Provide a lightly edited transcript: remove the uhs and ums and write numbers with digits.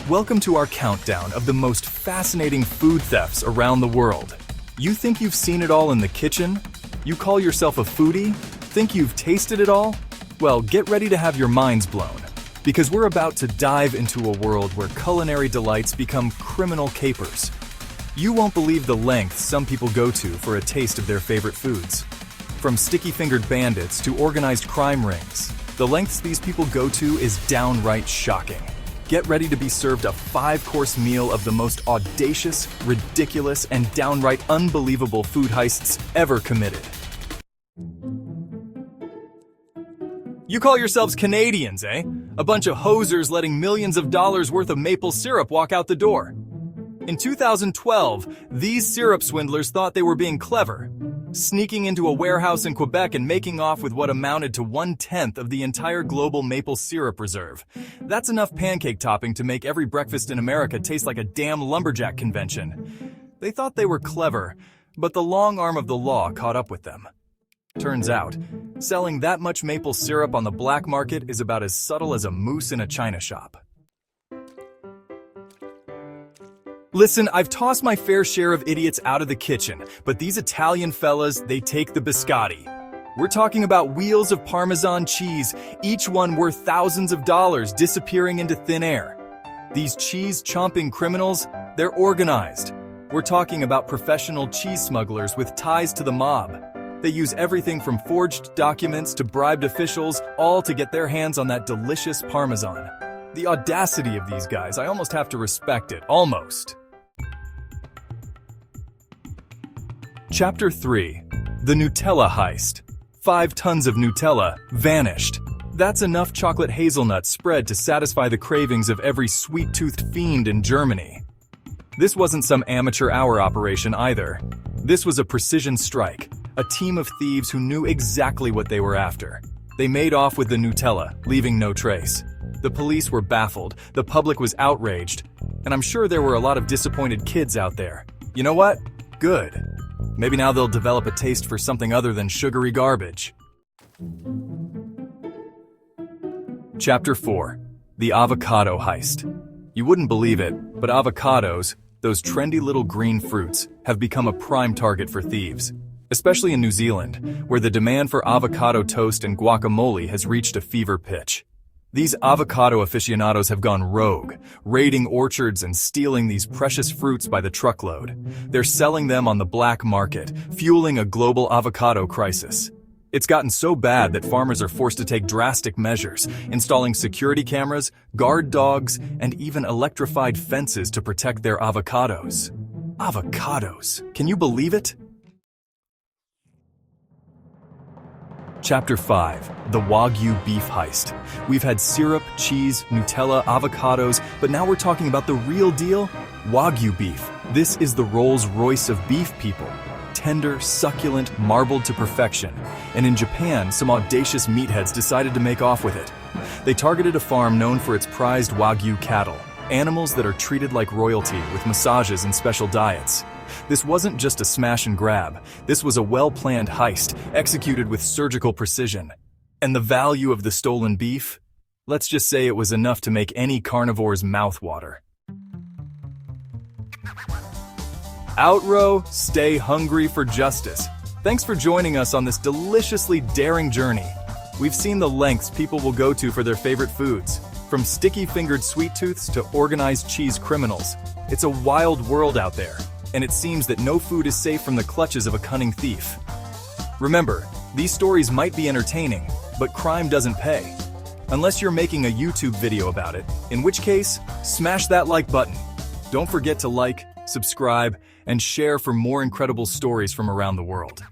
Welcome to our countdown of the most fascinating food thefts around the world. You think you've seen it all in the kitchen? You call yourself a foodie? Think you've tasted it all? Well, get ready to have your minds blown, because we're about to dive into a world where culinary delights become criminal capers. You won't believe the lengths some people go to for a taste of their favorite foods. From sticky-fingered bandits to organized crime rings, the lengths these people go to is downright shocking. Get ready to be served a 5-course meal of the most audacious, ridiculous, and downright unbelievable food heists ever committed. You call yourselves Canadians, eh? A bunch of hosers letting millions of dollars worth of maple syrup walk out the door. In 2012, these syrup swindlers thought they were being clever, sneaking into a warehouse in Quebec and making off with what amounted to 1/10 of the entire global maple syrup reserve. That's enough pancake topping to make every breakfast in America taste like a damn lumberjack convention. They thought they were clever, but the long arm of the law caught up with them. Turns out, selling that much maple syrup on the black market is about as subtle as a moose in a china shop. Listen, I've tossed my fair share of idiots out of the kitchen, but these Italian fellas, they take the biscotti. We're talking about wheels of Parmesan cheese, each one worth thousands of dollars disappearing into thin air. These cheese-chomping criminals, they're organized. We're talking about professional cheese smugglers with ties to the mob. They use everything from forged documents to bribed officials, all to get their hands on that delicious Parmesan. The audacity of these guys, I almost have to respect it, almost. Chapter 3. The Nutella Heist. 5 tons of Nutella vanished. That's enough chocolate hazelnut spread to satisfy the cravings of every sweet-toothed fiend in Germany. This wasn't some amateur hour operation either. This was a precision strike, a team of thieves who knew exactly what they were after. They made off with the Nutella, leaving no trace. The police were baffled, the public was outraged, and I'm sure there were a lot of disappointed kids out there. You know what? Good. Maybe now they'll develop a taste for something other than sugary garbage. Chapter 4. The Avocado Heist. You wouldn't believe it, but avocados, those trendy little green fruits, have become a prime target for thieves. Especially in New Zealand, where the demand for avocado toast and guacamole has reached a fever pitch. These avocado aficionados have gone rogue, raiding orchards and stealing these precious fruits by the truckload. They're selling them on the black market, fueling a global avocado crisis. It's gotten so bad that farmers are forced to take drastic measures, installing security cameras, guard dogs, and even electrified fences to protect their avocados. Avocados, can you believe it? Chapter 5. The Wagyu Beef Heist. We've had syrup, cheese, Nutella, avocados, but now we're talking about the real deal, Wagyu beef. This is the Rolls-Royce of beef people. Tender, succulent, marbled to perfection. And in Japan, some audacious meatheads decided to make off with it. They targeted a farm known for its prized Wagyu cattle, animals that are treated like royalty with massages and special diets. This wasn't just a smash and grab. This was a well-planned heist, executed with surgical precision. And the value of the stolen beef? Let's just say it was enough to make any carnivore's mouth water. Outro, stay hungry for justice. Thanks for joining us on this deliciously daring journey. We've seen the lengths people will go to for their favorite foods, from sticky-fingered sweet tooths to organized cheese criminals. It's a wild world out there, and it seems that no food is safe from the clutches of a cunning thief. Remember, these stories might be entertaining, but crime doesn't pay. Unless you're making a YouTube video about it, in which case, smash that like button. Don't forget to like, subscribe, and share for more incredible stories from around the world.